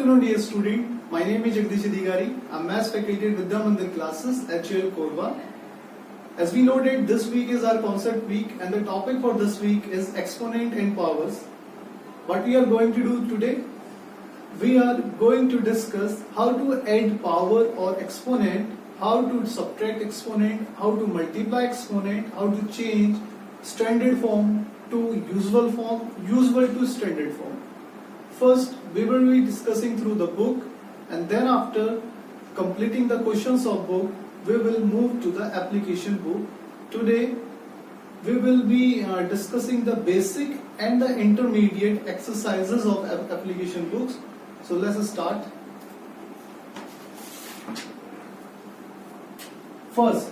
afternoon, dear student. My name is Jagdish Adhikari. I'm maths faculty at Vidya Mandir classes at HUL Korba. As we noted, this week is our concept week, and the topic for this week is exponent and powers. What we are going to do today? We are going to discuss how to add power or exponent, how to subtract exponent, how to multiply exponent, how to change standard form to usual form, usual to standard form. First, we will be discussing through the book, and then after completing the questions of book, we will move to the application book. Today, we will be discussing the basic and the intermediate exercises of application books. So let's start. First,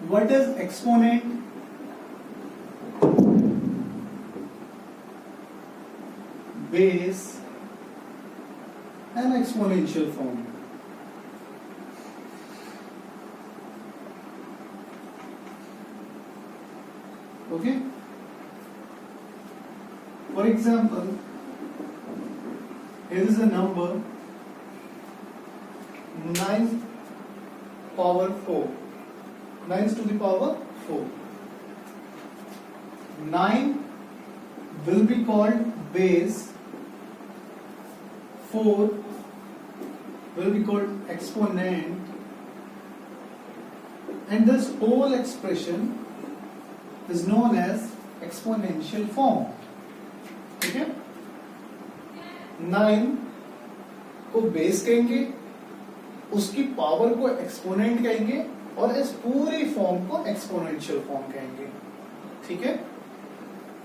what is exponent? Base and exponential form. Okay? For example, here is a number 9 power 4. 9 to the power 4. 9 will be called base, 4 will be called exponent, and this whole expression is known as exponential form. ठीक है? 9 को base कहेंगे, उसकी power को exponent कहेंगे, और इस पूरी फॉर्म को एक्सपोनेंशियल फॉर्म कहेंगे. ठीक है?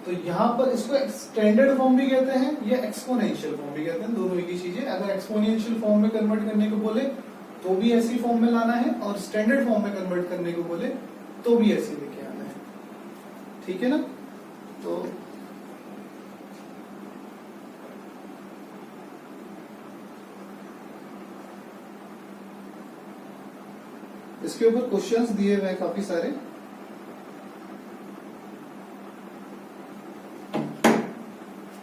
तो यहाँ पर इसको स्टैंडर्ड फॉर्म भी कहते हैं या एक्सपोनेंशियल फॉर्म भी कहते हैं, दोनों एक ही चीज है. अगर एक्सपोनेंशियल फॉर्म में कन्वर्ट करने को बोले तो भी ऐसी फॉर्म में लाना है, और स्टैंडर्ड फॉर्म में कन्वर्ट करने को बोले तो भी ऐसे लेके आना है. ठीक है ना? तो इसके ऊपर क्वेश्चंस दिए हुए हैं काफी सारे.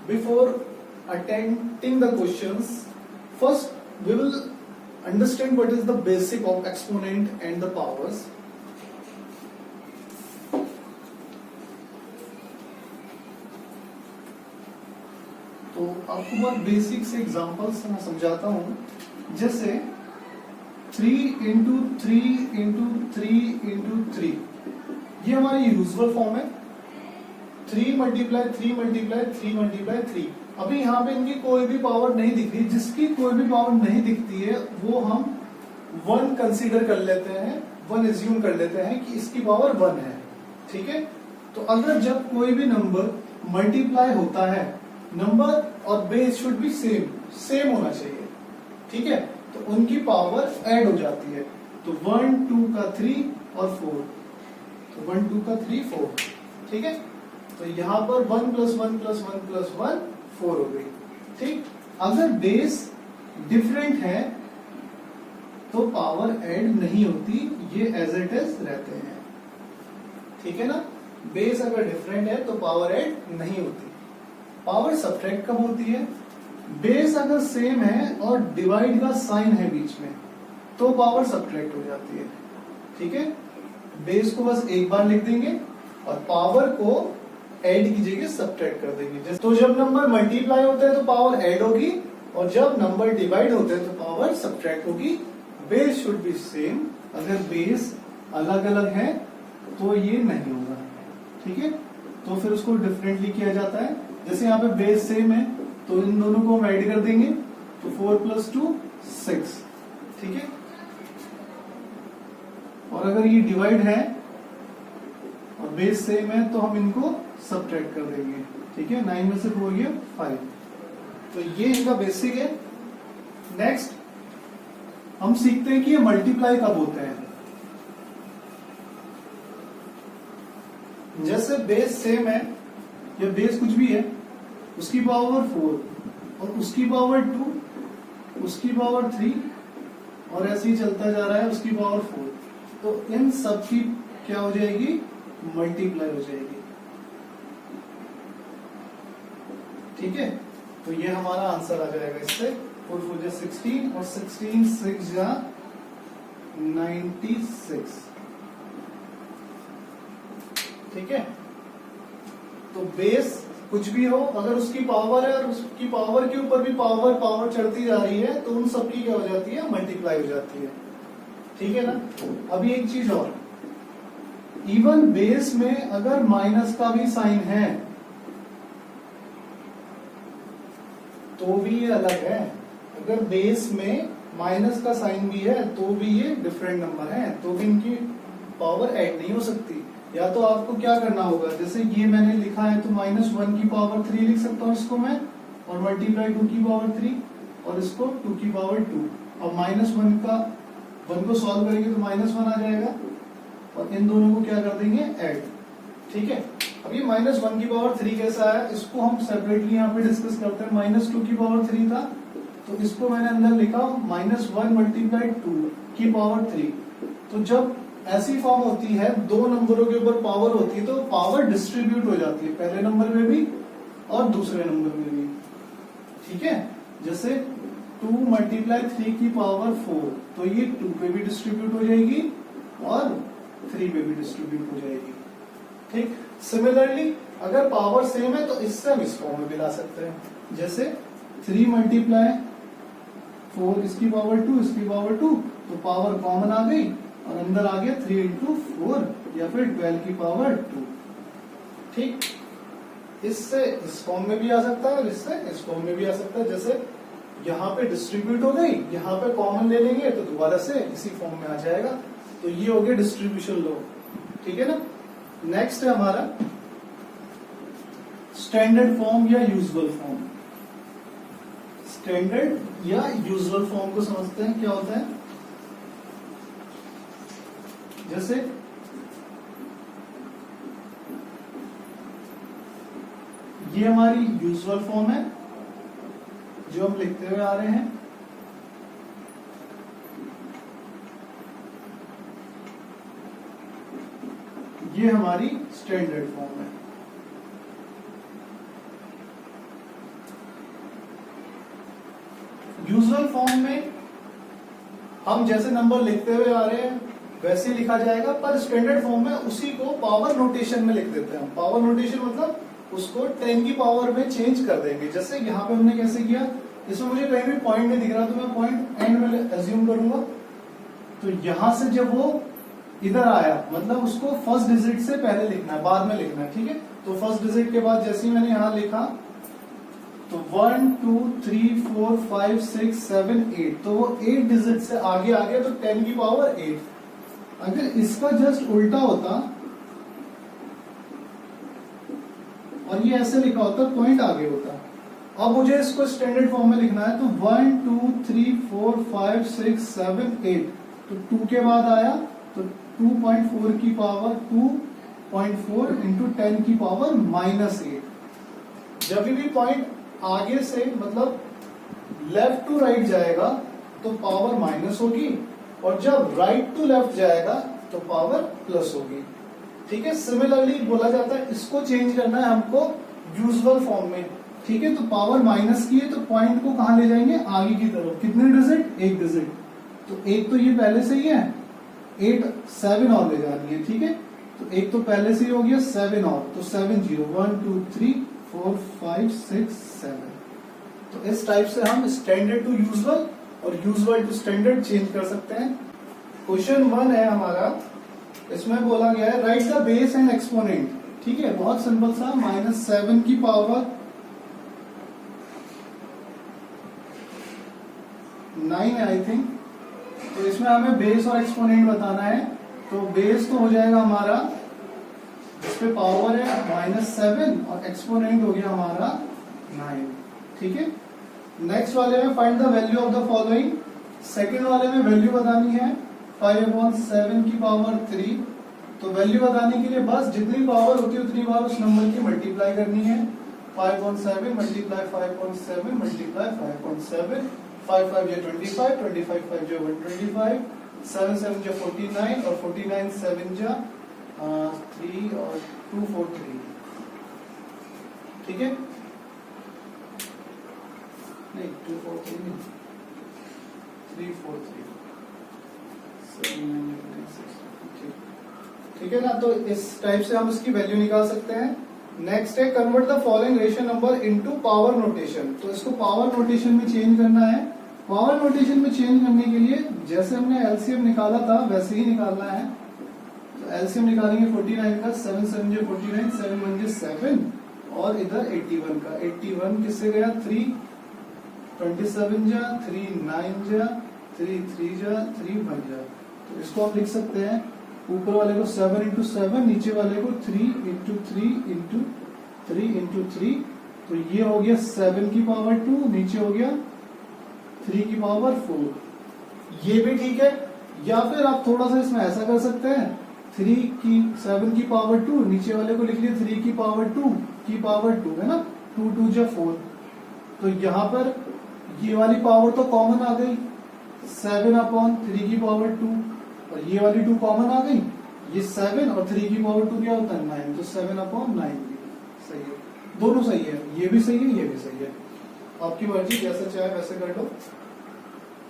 Before attempting the questions, first we will understand what is the basic of exponent and the powers. तो आपको बहुत बेसिक से एग्जांपल्स मैं समझाता हूं. जैसे 3 into 3 into 3 into 3, ये हमारी यूजुअल फॉर्म है. 3 multiply 3 multiply 3 multiply 3. अभी यहाँ पे इनकी कोई भी पावर नहीं दिख रही. जिसकी कोई भी पावर नहीं दिखती है वो हम 1 कंसीडर कर लेते हैं, 1 एज्यूम कर लेते हैं कि इसकी पावर 1 है. ठीक है? तो अगर जब कोई भी नंबर मल्टीप्लाई होता है, नंबर और बेस शुड बी सेम होना चाहिए. ठीक है? तो उनकी पावर ऐड हो जाती है. तो 1 2 का 3 और 4, तो 1 2 का 3 4. ठीक है? तो यहां पर 1 + 1 + 1 + 1 4 हो गई. ठीक? अगर बेस डिफरेंट है तो पावर ऐड नहीं होती, ये एज इट इज रहते हैं. ठीक है ना? बेस अगर डिफरेंट है तो पावर ऐड नहीं होती. पावर सब्ट्रैक्ट कब होती है? बेस अगर सेम है और डिवाइड का साइन है बीच में तो पावर सब्ट्रैक्ट हो जाती है. ठीक है? बेस को बस एक बार लिख देंगे और पावर को ऐड की जगह सब्ट्रैक्ट कर देंगे. तो जब नंबर मल्टीप्लाई होते हैं तो पावर ऐड होगी, और जब नंबर डिवाइड होते हैं तो पावर सब्ट्रैक्ट होगी. Base should be same. अगर बेस अलग अलग है तो ये नहीं होगा. ठीक है? तो फिर उसको डिफरेंटली किया जाता है. जैसे यहाँ पे बेस सेम है तो इन दोनों को हम ऐड कर देंगे, तो 4 + 2 6. ठीक है? और अगर ये डिवाइड है और बेस सेम है तो हम इनको सब्ट्रैक्ट कर देंगे. ठीक है? 9 में से 4 गया 5. तो ये इनका बेसिक है. नेक्स्ट हम सीखते हैं कि ये मल्टीप्लाई कब होते हैं. जैसे बेस सेम है या बेस कुछ भी है, उसकी पावर 4 और उसकी पावर 2, उसकी पावर 3, और ऐसे ही चलता जा रहा है, उसकी पावर 4. तो इन सब की क्या हो जाएगी? मल्टीप्लाई हो जाएगी. ठीक है? तो ये हमारा आंसर आ जाएगा इससे 4 4 16 और 16 6 जा 96। ठीक है, तो बेस कुछ भी हो, अगर उसकी पावर है और उसकी पावर के ऊपर भी पावर चढ़ती जा रही है, तो उन सबकी क्या हो जाती है, मल्टीप्लाई हो जाती है। ठीक है ना। अभी एक चीज और, इवन बेस में अगर माइनस का भी साइन है तो भी ये अलग है। अगर बेस में माइनस का साइन भी है तो भी ये डिफरेंट नंबर है, तो भी इनकी पावर ऐड नहीं हो सकती। या तो आपको क्या करना होगा, जैसे ये मैंने लिखा है तो -1 की पावर 3 लिख सकता हूँ इसको मैं, और मल्टीप्लाई 2 की पावर 3 और इसको 2 की पावर 2। अब -1 का 1 को सॉल्व करेंगे तो -1 आ जाएगा और इन दोनों को क्या कर देंगे, ऐड। ठीक है, अब ये -1 की पावर 3 कैसा है, इसको हम सेपरेटली यहाँ पे डिस्कस करते हैं। -2 की पावर 3 था तो इसको मैंने अंदर लिखा -1 मल्टीप्लाई 2 की पावर 3। तो जब ऐसी फॉर्म होती है, दो नंबरों के ऊपर पावर होती है, तो पावर डिस्ट्रीब्यूट हो जाती है, पहले नंबर में भी और दूसरे नंबर में भी। ठीक है, जैसे 2 मल्टीप्लाई 3 की पावर 4, तो ये 2 पे भी डिस्ट्रीब्यूट हो जाएगी और 3 पे भी डिस्ट्रीब्यूट हो जाएगी। ठीक, सिमिलरली अगर पावर सेम है तो इससे हम इस फॉर्म में भी ला सकते हैं। जैसे 3 मल्टीप्लाई 4 इसकी पावर 2 इसकी पावर 2, तो पावर कॉमन आ गई और अंदर आ गया 3 इंटू 4 या फिर 12 की पावर 2। ठीक, इससे इस फॉर्म में भी आ सकता है और इससे इस फॉर्म में भी आ सकता है। जैसे यहाँ पे डिस्ट्रीब्यूट हो गई, यहाँ पे कॉमन ले लेंगे तो दोबारा से इसी फॉर्म में आ जाएगा। तो ये हो गया डिस्ट्रीब्यूशन लॉ। ठीक है ना। नेक्स्ट है हमारा स्टैंडर्ड फॉर्म या यूजुअल फॉर्म। स्टैंडर्ड या यूजुअल फॉर्म को समझते हैं क्या होता है। जैसे ये हमारी यूजुअल फॉर्म है जो हम लिखते हुए आ रहे हैं। ये हमारी स्टैंडर्ड फॉर्म है। यूजुअल फॉर्म में हम जैसे नंबर लिखते हुए आ रहे हैं वैसे ही लिखा जाएगा, पर स्टैंडर्ड फॉर्म में उसी को पावर नोटेशन में लिख देते हैं। पावर नोटेशन मतलब उसको 10 की पावर में चेंज कर देंगे। जैसे यहाँ पे हमने कैसे किया, इसमें मुझे कहीं भी पॉइंट नहीं दिख रहा तो मैं पॉइंट एंड में एज्यूम करूंगा। तो यहां से जब वो इधर आया, मतलब उसको फर्स्ट डिजिट से पहले लिखना है, बाद में लिखना है। ठीक है, तो फर्स्ट डिजिट के बाद जैसे ही मैंने यहां लिखा तो 1 2 3 4 5 6 7 8, तो वो 8 डिजिट से आगे आ गया, तो 10 की पावर 8। अगर इसका जस्ट उल्टा होता और ये ऐसे लिखा होता, पॉइंट आगे होता। अब मुझे इसको स्टैंडर्ड फॉर्म में लिखना है, तो 1 2 3 4 5 6 7 8, तो 2 के बाद आया तो 2.4 की पावर 2.4 इंटू 10 की पावर -8। जब भी पॉइंट आगे से मतलब लेफ्ट टू राइट जाएगा तो पावर माइनस होगी, और जब राइट टू लेफ्ट जाएगा तो पावर प्लस होगी। ठीक है, सिमिलरली बोला जाता है इसको चेंज करना है हमको यूजुअल फॉर्म में। ठीक है, तो पावर माइनस की है तो पॉइंट को कहां ले जाएंगे, आगे की तरफ। कितने डिजिट, एक डिजिट, तो एक तो ये पहले से ही है, 8 7 और ले जानी है। ठीक है, तो एक तो पहले से ही हो गया 7 और, तो 7 0 1 2 3 4 5 6 7। तो इस टाइप से हम स्टैंडर्ड टू यूजुअल और यूजुअल टू स्टैंडर्ड चेंज कर सकते हैं। क्वेश्चन 1 है हमारा, इसमें बोला गया है right the base and exponent. ठीक है, बहुत सिंपल सा, -7 की पावर 9 है आई थिंक। तो इसमें हमें बेस और एक्सपोनेंट बताना है। तो बेस तो हो जाएगा हमारा, इस पे पावर है -7 और एक्सपोनेंट हो गया हमारा 9। ठीक है, नेक्स्ट वाले में find the value of the following. Second वाले में वैल्यू बतानी है 5/7 की पावर 3। तो वैल्यू बताने के लिए बस जितनी पावर होती है उतनी बार उस नंबर की मल्टीप्लाई करनी है। 5/7 मल्टीप्लाई 5/7 मल्टीप्लाई 5/7, 5 5 या 25, 25 5 जो 125, 7 7 जो 49 और 49 7 जा 3 और 2 4 3। ठीक है, नहीं 243 नहीं, 343 ठीक है ना। तो इस टाइप से हम इसकी वैल्यू निकाल सकते हैं। नेक्स्ट है convert the following ratio number into power notation. तो इसको पावर नोटेशन में चेंज करना है। पावर नोटेशन में चेंज करने के लिए जैसे हमने एलसीएम निकाला था वैसे ही निकालना है। तो एलसीएम निकालेंगे 49 का, 7 7 जो 49, 7 1 जो 7 और इधर 81 का, 81 किससे गया 3, 27 जा 3 9 जा 3 3 जा 3 1 जा। तो इसको आप लिख सकते हैं ऊपर वाले को 7 इंटू 7, नीचे वाले को 3 इंटू 3 इंटू 3 इंटू 3। तो ये हो गया 7 की पावर 2, नीचे हो गया 3 की पावर 4। ये भी ठीक है। या फिर आप थोड़ा सा इसमें ऐसा कर सकते हैं 7 की पावर 2, नीचे वाले को लिख लिया 3 की पावर 2 की पावर 2 है ना, 2 2 जा 4। तो यहाँ पर ये वाली पावर तो कॉमन आ गई 7/3 की पावर 2 और ये वाली 2 कॉमन आ गई। ये 7 और 3 की पावर 2 क्या होता है 9, तो 7/9 सही है। दोनों सही है, ये भी सही है ये भी सही है। आपकी मर्जी, जैसा चाहे वैसे कर लो,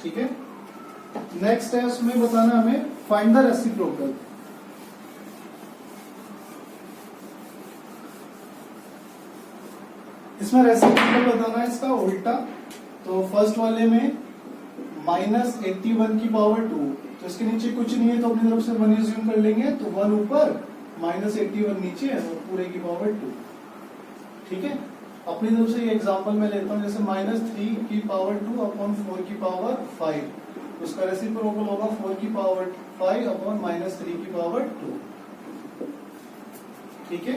ठीक है। नेक्स्ट है उसमें बताना हमें फाइंड द रेसिप्रोकल। इसमें रेसिप्रोकल बताना है इसका उल्टा। तो फर्स्ट वाले में -81 की पावर 2, तो इसके नीचे कुछ नहीं है तो अपनी तरफ से 1 अज्यूम कर लेंगे। तो 1 ऊपर -81 नीचे और पूरे की पावर 2, ठीक है। अपनी तरफ से ये एग्जांपल मैं लेता हूँ, जैसे -3 की पावर 2 अपॉन 4 की पावर 5, उसका रेसिप्रोकल होगा 4 की पावर 5 अपॉन -3 की पावर 2, ठीक है।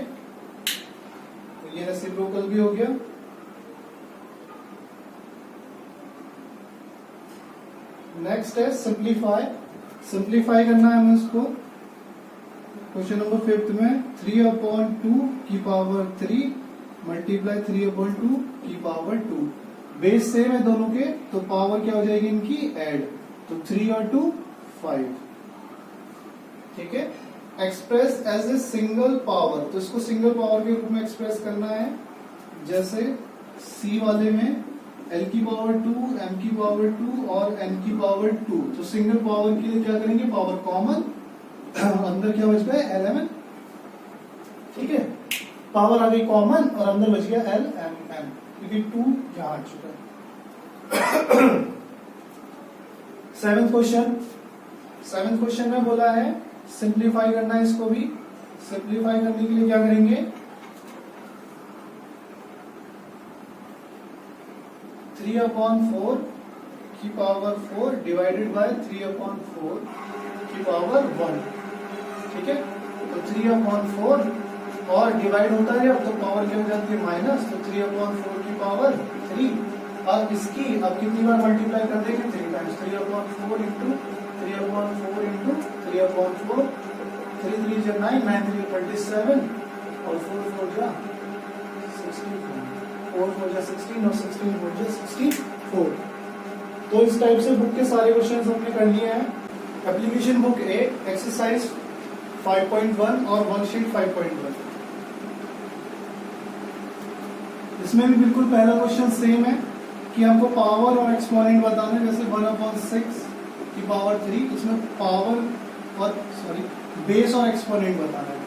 तो ये रेसिप्रोकल भी हो गया। नेक्स्ट है सिंप्लीफाई। सिंप्लीफाई करना है हमें इसको। क्वेश्चन नंबर 5 में 3/2 की पावर 3 मल्टीप्लाई 3/2 की पावर 2। बेस सेम है दोनों के, तो पावर क्या हो जाएगी इनकी ऐड, तो 3 और 2 5, ठीक है। Express as a single power, तो इसको सिंगल पावर के रूप में एक्सप्रेस करना है। जैसे सी वाले में L की पावर 2, M की पावर 2 और N की पावर 2। तो सिंगल पावर के लिए क्या करेंगे, पावर कॉमन, अंदर क्या बच गया LMN, ठीक है। पावर आ गई कॉमन और अंदर बच गया LMN, क्योंकि 2 यहां आ चुका है। 7th क्वेश्चन में बोला है सिंप्लीफाई करना है इसको भी। सिंप्लीफाई करने के लिए क्या करेंगे, 3/4 की पावर 4 डिवाइडेड बाय 3/4 की पावर 1, ठीक है। तो 3/4 और डिवाइड होता है अब तो पावर क्या हो जाती है माइनस, तो 3/4 की पावर 3। अब इसकी अब कितनी बार मल्टीप्लाई कर देंगे 3 टाइम्स, 3/4 इंटू 3/4 इंटू 3/4, 3 3 जा 9, 9 3 27 और 4 4 जा 16, 4 4 जा 16 और 16 4 जा 64। तो इस टाइप से बुक के सारे क्वेश्चंस हमने कर लिए हैं। एप्लीकेशन बुक ए एक्सरसाइज 5.1 और वर्कशीट 5.1। इसमें भी बिल्कुल पहला क्वेश्चन सेम है कि हमको पावर और एक्सपोनेंट बताना है। जैसे 1/6 की पावर 3, इसमें पावर और बेस और एक्सपोनेंट बताना है।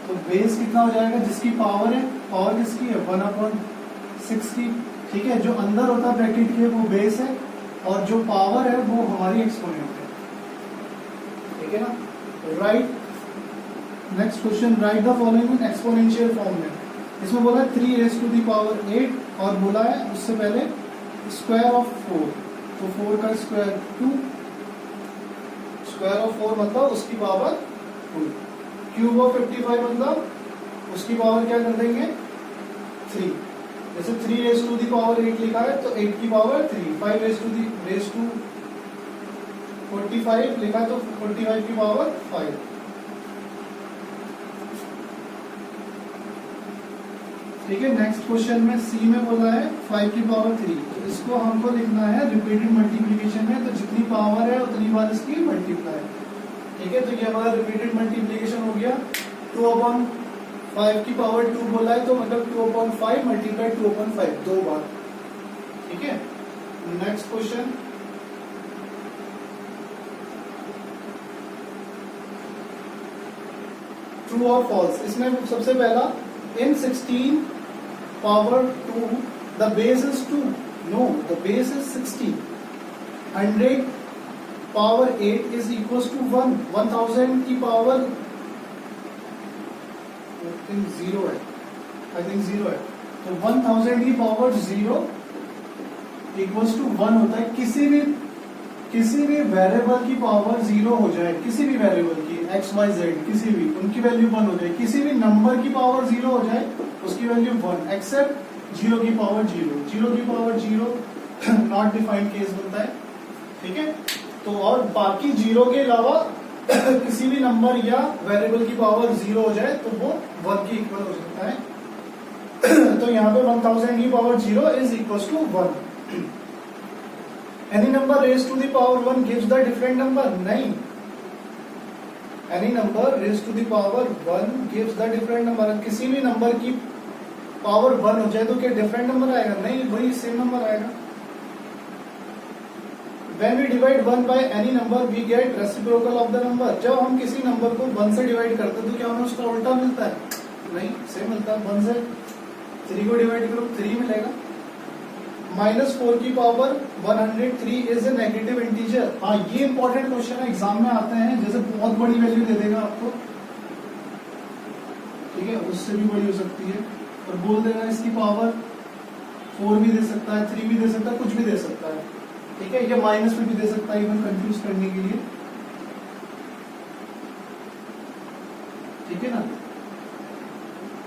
तो बेस कितना हो जाएगा, जिसकी पावर है, पावर किसकी है 1/6 की, ठीक है। जो अंदर होता है ब्रैकेट के वो बेस है और जो पावर है वो हमारी एक्सपोनेंट है, ठीक है ना। Right next question, right the following in exponential form में। इसमें बोला है 3⁻⁸ और बोला है उससे पहले स्क्वायर ऑफ 4, तो 4 का स्क्वायर 2, स्क्वायर ऑफ 4 मतलब उसकी पावर 2, क्यूब ऑफ 55 मतलब उसकी पावर क्या कर देंगे 3। जैसे 3⁻8 लिखा है तो 8 की पावर 3, 5⁻45 लिखा है तो 45 की पावर 5। ठीक है। नेक्स्ट क्वेश्चन में सी में बोला है 5 की पावर 3, तो इसको हमको लिखना है रिपीटेड मल्टीप्लिकेशन में, तो जितनी पावर है उतनी बार इसकी मल्टीप्लाई, ठीक है। तो ये हमारा रिपीटेड मल्टीप्लिकेशन हो गया। 2/5 की पावर 2 बोला है तो मतलब 2/5 मल्टीप्लाई 2/5 दो बार, ठीक है। नेक्स्ट क्वेश्चन, ट्रू और फॉल्स। इसमें सबसे पहला, in 16 power 2 the base is 2। No, the base is 16। 100 power 8 is equal to 1। 1000 की पावर जीरो है, आई थिंक जीरो है, तो 1000 की पावर 0 इक्वल्स टू 1 होता है। किसी भी वेरिएबल की पावर 0 हो जाए, किसी भी वेरिएबल की x y z, किसी भी, उनकी वैल्यू 1 हो जाए। किसी भी नंबर की पावर 0 हो जाए, उसकी वैल्यू 1, एक्सेप्ट 0 की पावर 0। 0 की पावर 0 नॉट डिफाइंड केस बनता है, ठीक है। तो और बाकी 0 के अलावा किसी भी नंबर या वेरिएबल की पावर 0 हो जाए तो वो 1 के इक्वल हो सकता है। तो यहाँ पे 1000 की power 0 is equal to 1। Any number raise to the power 1 gives the different number. नहीं, any number raise to the power 1 gives the different number. किसी भी नंबर की पावर 1 हो जाए तो क्या डिफरेंट नंबर आएगा? नहीं, वही सेम नंबर आएगा। When we divide 1 by any number, we get reciprocal of the number। जब हम किसी नंबर को 1 से डिवाइड करते हैं तो क्या हमें उसका उल्टा मिलता है? नहीं, सेम मिलता है। 1 से 3 को डिवाइड करो, 3 मिलेगा। -4 की power 103 is a negative integer. हाँ, ये इंपॉर्टेंट क्वेश्चन है, एग्जाम में आते हैं। जैसे बहुत बड़ी वैल्यू दे देगा आपको, ठीक है, उससे भी बड़ी हो सकती है, और बोल देगा इसकी पावर 4 भी दे सकता है, 3 भी दे सकता है, कुछ भी दे सकता है, ठीक है। ये माइनस में भी दे सकता है, इवन कंफ्यूज करने के लिए, ठीक है ना।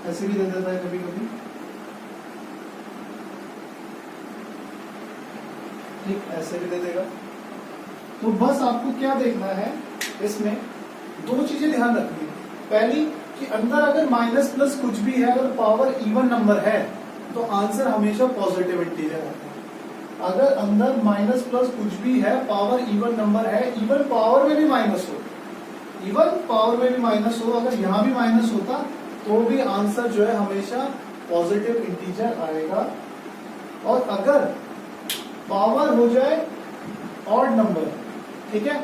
ऐसे भी दे देता है कभी कभी, ठीक, ऐसे भी दे देगा। तो बस आपको क्या देखना है, इसमें 2 चीजें ध्यान रखनी है। पहली कि अंदर अगर माइनस प्लस कुछ भी है, अगर पावर इवन नंबर है तो आंसर हमेशा पॉजिटिव इंटीजर आता है। अगर अंदर माइनस प्लस कुछ भी है, पावर इवन नंबर है, इवन पावर में भी माइनस हो, इवन पावर में भी माइनस हो, अगर यहां भी माइनस होता तो भी आंसर जो है हमेशा पॉजिटिव इंटीजर आएगा। और अगर पावर हो जाए ऑड नंबर, ठीक है,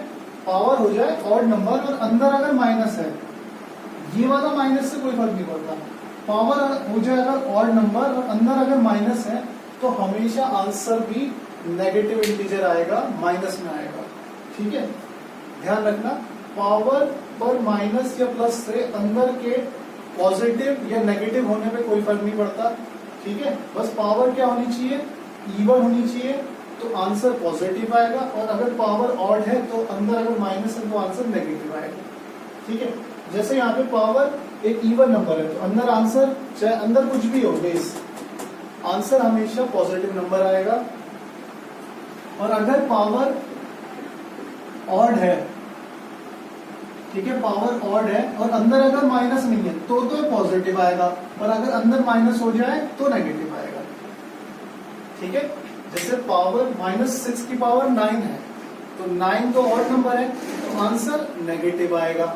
पावर हो जाए ऑड नंबर और अंदर अगर माइनस है, ये वाला माइनस से कोई फर्क नहीं पड़ता। पावर हो जाए अगर ऑड नंबर और अंदर अगर माइनस है तो हमेशा आंसर भी नेगेटिव इंटीजर आएगा, माइनस में आएगा, ठीक है। ध्यान रखना, पावर पर माइनस या प्लस से अंदर के पॉजिटिव या नेगेटिव होने पे कोई फर्क नहीं पड़ता, ठीक है। बस पावर क्या होनी चाहिए? इवन होनी चाहिए, तो आंसर पॉजिटिव आएगा। और अगर पावर ऑड है तो अंदर अगर माइनस है तो आंसर नेगेटिव आएगा, ठीक है। जैसे यहाँ पे पावर एक इवन नंबर है तो अंदर आंसर, चाहे अंदर कुछ भी हो बेस, आंसर हमेशा पॉजिटिव नंबर आएगा। और अगर पावर ऑड है, ठीक है, पावर ऑड है और अंदर अगर माइनस नहीं है तो पॉजिटिव आएगा, और अगर अंदर माइनस हो जाए तो नेगेटिव आएगा, ठीक है। जैसे पावर -6 की पावर 9 है तो 9 तो ऑड नंबर है तो आंसर नेगेटिव आएगा।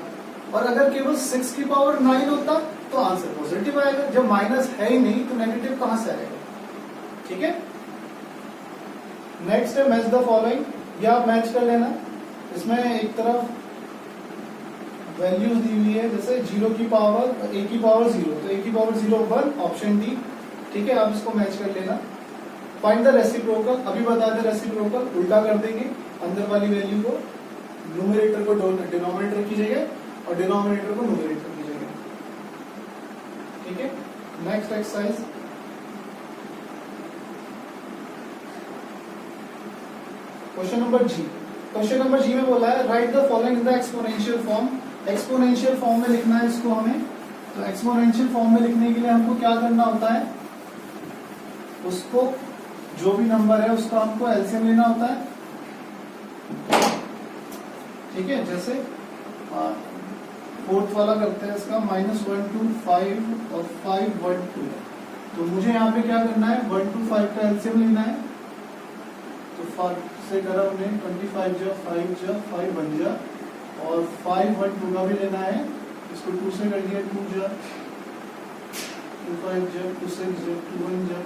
और अगर केवल 6 की पावर 9 होता तो आंसर पॉजिटिव आएगा। जब माइनस है ही नहीं तो नेगेटिव कहां से आएगा, ठीक है। नेक्स्ट है मैच द फॉलोइंग। ये आप मैच कर लेना। इसमें एक तरफ वैल्यूज दी हुई है, जैसे 0 की पावर, a की पावर 0, तो a की पावर 0 1, ऑप्शन डी, ठीक है। आप इसको मैच कर लेना। Find the reciprocal. अभी बता दे रेसिप्रोकल, उल्टा कर देंगे अंदर वाली वैल्यू को, न्यूमरेटर को डिनोमिनेटर की जगह और डिनोमिनेटर को न्यूमरेटर की जगह, ठीक है। नेक्स्ट एक्सरसाइज, क्वेश्चन नंबर जी। क्वेश्चन नंबर जी में बोला है right the following in the exponential form. Exponential form में लिखना है इसको हमें। तो एक्सपोनेंशियल फॉर्म में लिखने के लिए हमको क्या करना होता है, उसको जो भी नंबर है उसका हमको एलसीएम लेना होता है, ठीक है। जैसे 4th वाला करते हैं, इसका -1 to 5 और 5 1 2। तो मुझे यहाँ पे क्या करना है, 1 to 5 का एलसीएम लेना है। तो 5 से करा हमने 25 जा 5 जा 5 बन जा, और 5 1 2 का भी लेना है। इसको 2 से कर दिया, 2 जा 2 5 जा 2 6 जा 2 1 जा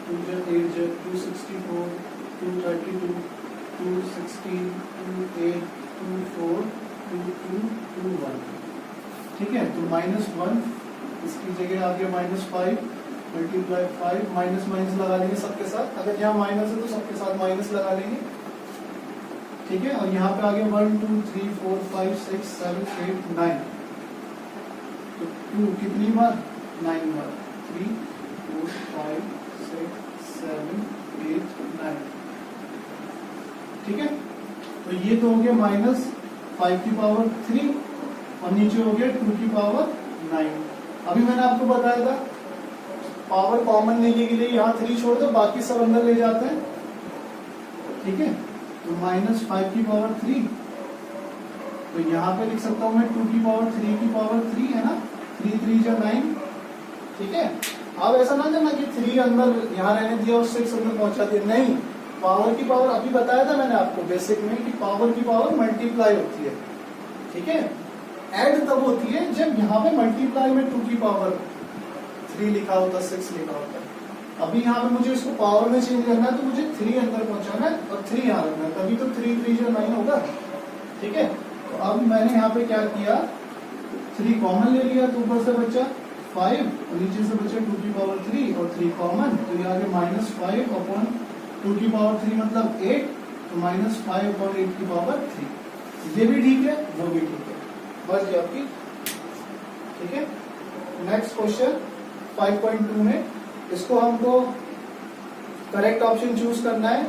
2 जा 8 जा 264 232, 216, 28, 24, 22, 21। ठीक है, तो -1 इसकी जगह आ गया -5 मल्टीप्लाई 5, माइनस माइनस लगा लेंगे सबके साथ, अगर यहाँ माइनस है तो सबके साथ माइनस लगा लेंगे। ठीक है, और यहाँ पे आ गया 1 2 3 4 5 6 7 8 9, तो 2 कितनी बार, 9 बार, 3 4 5 6 7 8 9। ठीक है, तो ये तो हो गया -5 की पावर 3 और नीचे हो गया 2 की पावर 9। अभी मैंने आपको बताया था पावर कॉमन लेने के लिए यहाँ 3 छोड़ दो, बाकी सब अंदर ले जाते हैं। ठीक है, तो -5 की पावर 3, तो यहाँ पे लिख सकता हूँ मैं 2 की पावर 3 की पावर 3 है ना, 3 3 जा 9। ठीक है, अब ऐसा ना करना कि 3 अंदर यहाँ रहने दिया और 6 अंदर पहुंचा दिया, नहीं, पावर की पावर अभी बताया था मैंने आपको बेसिक में कि पावर की पावर मल्टीप्लाई होती है। ठीक है, ऐड तब होती है जब यहाँ पे मल्टीप्लाई में 2 की पावर 3 लिखा होता, 6 लिखा होता है। अभी यहाँ पे मुझे इसको पावर में चेंज करना है, तो मुझे 3 अंदर पहुंचाना है और 3 यहाँ रखना है, तभी तो 3 3 जो 9 होगा। ठीक है, तो अब मैंने यहाँ पे क्या किया, 3 कॉमन ले लिया, तो ऊपर से बचा 5 और नीचे से बचा 2 की पावर 3 और 3 कॉमन, तो ये आ गया -5 अपॉन 2 की पावर 3 मतलब 8, तो -5 अपॉन 8 की पावर 3। ये भी ठीक है, वो भी ठीक है, बस ये आपकी। ठीक है, नेक्स्ट क्वेश्चन 5.2 में इसको हमको करेक्ट ऑप्शन चूज करना है।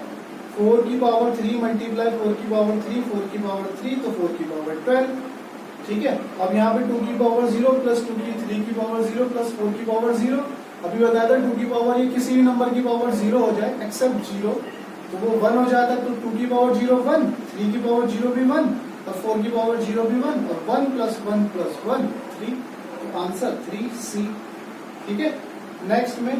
4 की पावर 3 मल्टीप्लाई 4 की पावर 3, 4 की पावर 3 तो 4 की पावर 12। ठीक है, अब यहाँ पे 2 की पावर 0 प्लस 2 की 3 की पावर 0 प्लस 4 की पावर 0। अभी बताया था 2 की पावर ये किसी भी नंबर की पावर 0 हो जाए एक्सेप्ट 0, तो वो 1 हो जाता है, तो 2 की पावर 0 1, 3 की पावर 0 भी 1 और 4 की पावर 0 भी 1 और 1 प्लस 1 प्लस 1 3, तो आंसर 3C। ठीक है, नेक्स्ट में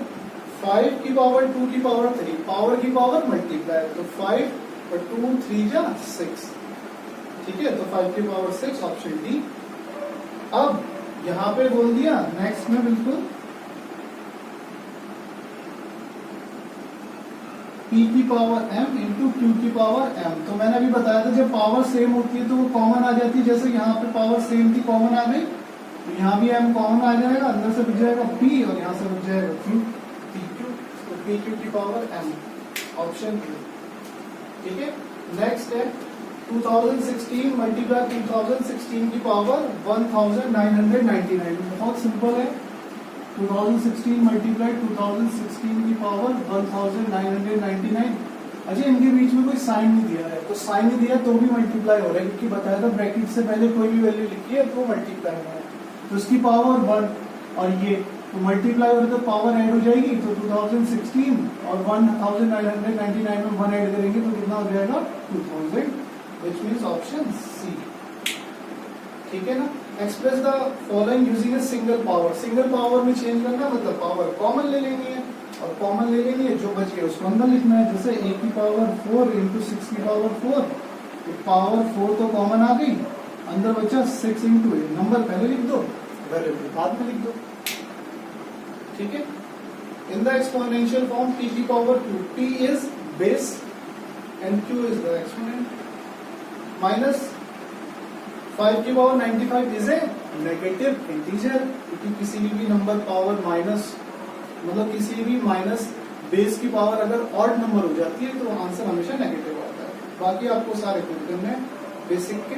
5 की पावर 2 की पावर 3, पावर की पावर मल्टीप्लाई, तो 5 और 2 3 जा 6। ठीक है, तो 5 की पावर 6 ऑप्शन डी। अब यहाँ पे बोल दिया नेक्स्ट में बिल्कुल p की पावर m इंटू q की पावर m। तो मैंने अभी बताया था जब पावर सेम होती है तो वो कॉमन आ जाती है, जैसे यहाँ पे पावर सेम थी कॉमन आ गई, तो यहाँ भी m कॉमन आ जाएगा, अंदर से बच जाएगा p और यहाँ से बच जाएगा q, pq, तो pq की पावर m ऑप्शन ए। ठीक है, नेक्स्ट है 2016 मल्टीप्लाई 2016 की पावर 1999। बहुत सिंपल है, 2016 मल्टीप्लाई 2016 की पावर 1999। अच्छा, इनके बीच में कोई साइन नहीं दिया है, तो साइन नहीं दिया तो भी मल्टीप्लाई हो रहा है, क्योंकि बताया था ब्रैकेट से पहले कोई भी वैल्यू लिखी है तो मल्टीप्लाई हो रहा है, तो इसकी पावर 1 और ये तो मल्टीप्लाई हो रहा है तो पावर ऐड हो जाएगी, तो 2016 और 1999 में 1 ऐड करेंगे तो कितना हो जाएगा 2000, which means ऑप्शन सी। ठीक है ना, express the following using A single power. Single power में चेंज करना मतलब पावर कॉमन ले लेनी है, और कॉमन ले लेनी है, जो बच गया उसको अंदर लिखना है। जैसे a की पावर 4 इंटू 6 की पावर 4, तो पावर 4 तो कॉमन आ गई, अंदर बचा 6 इंटू 8, नंबर पहले लिख दो, वैल्यू बाद में लिख दो। ठीक है, in the exponential form p की power 2, p is base and q is the exponent, minus 5 की power 95 is a negative integer, क्योंकि किसी भी नंबर पावर माइनस मतलब किसी भी माइनस बेस की पावर अगर ऑड नंबर हो जाती है तो आंसर हमेशा नेगेटिव आता है। बाकी आपको सारे खुद करने हैं बेसिक के।